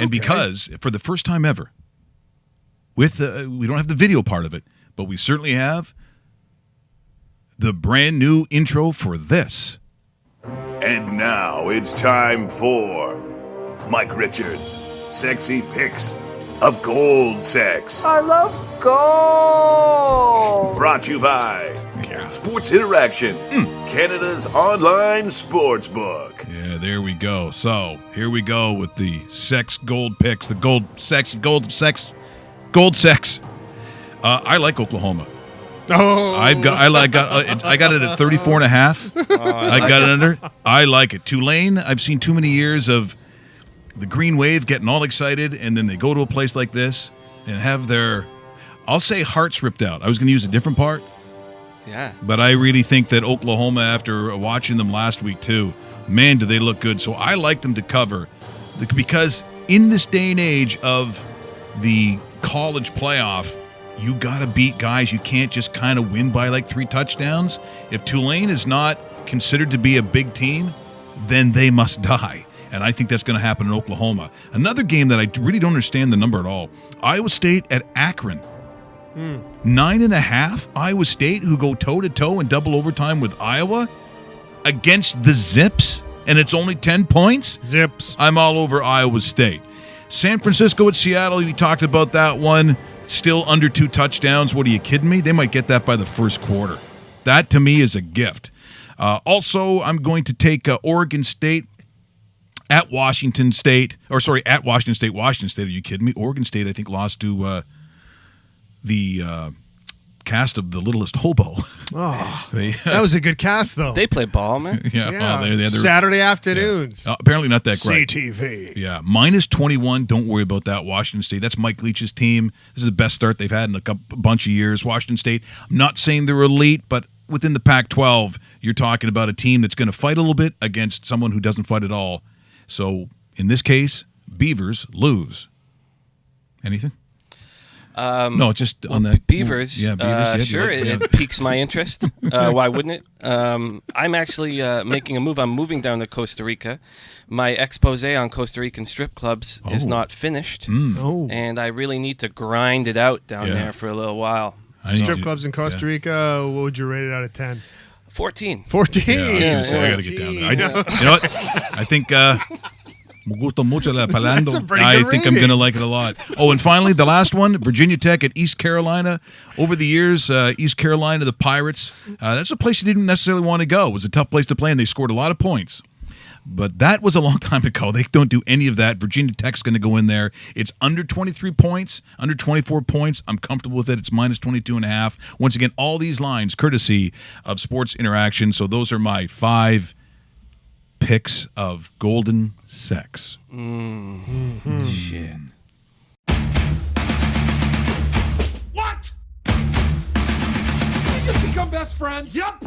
Because for the first time ever, we don't have the video part of it, but we certainly have the brand new intro for this. And now it's time for Mike Richards' sexy picks of gold sex. I love gold. Brought to you by Sports Interaction, Canada's online sports book. Yeah, there we go. So here we go with the sex gold picks, the gold sex. I like Oklahoma. Oh, I got it at 34.5. I got it under. I like it. Tulane, I've seen too many years of the Green Wave getting all excited, and then they go to a place like this and have their, I'll say, hearts ripped out. I was going to use a different part. Yeah. But I really think that Oklahoma, after watching them last week too, man, do they look good. So I like them to cover, because in this day and age of the college playoff, you got to beat guys. You can't just kind of win by like 3 touchdowns. If Tulane is not considered to be a big team, then they must die. And I think that's going to happen in Oklahoma. Another game that I really don't understand the number at all. Iowa State at Akron. 9.5. Iowa State, who go toe-to-toe in double overtime with Iowa against the Zips, and it's only 10 points? Zips. I'm all over Iowa State. San Francisco at Seattle, you talked about that one. Still under 2 touchdowns. What, are you kidding me? They might get that by the first quarter. That, to me, is a gift. Also, I'm going to take Oregon State at Washington State. At Washington State. Washington State, are you kidding me? Oregon State, I think, lost to the cast of The Littlest Hobo. Oh, that was a good cast, though. They play ball, man. Yeah. Saturday afternoons. Yeah. Apparently not that great. CTV. Yeah, -21. Don't worry about that, Washington State. That's Mike Leach's team. This is the best start they've had in a bunch of years. Washington State, I'm not saying they're elite, but within the Pac-12, you're talking about a team that's going to fight a little bit against someone who doesn't fight at all. So, in this case, Beavers lose. Anything? No, just on that. Beavers. Yeah, Beavers. Sure, it piques my interest. Why wouldn't it? I'm actually making a move. I'm moving down to Costa Rica. My expose on Costa Rican strip clubs is not finished, and I really need to grind it out down there for a little while. Strip clubs in Costa Rica, what would you rate it out of 10? 14. 14? Yeah, I got to get down there. You know what? I think... Me gusta mucho la palando. That's a pretty I good think I'm going to like it a lot. Oh, and finally, the last one, Virginia Tech at East Carolina. Over the years, East Carolina, the Pirates, that's a place you didn't necessarily want to go. It was a tough place to play, and they scored a lot of points. But that was a long time ago. They don't do any of that. Virginia Tech's going to go in there. It's under 23 points, under 24 points. I'm comfortable with it. It's -22.5. Once again, all these lines, courtesy of Sports Interaction. So those are my 5 picks of golden sex. Shit. What? We just become best friends? Yep.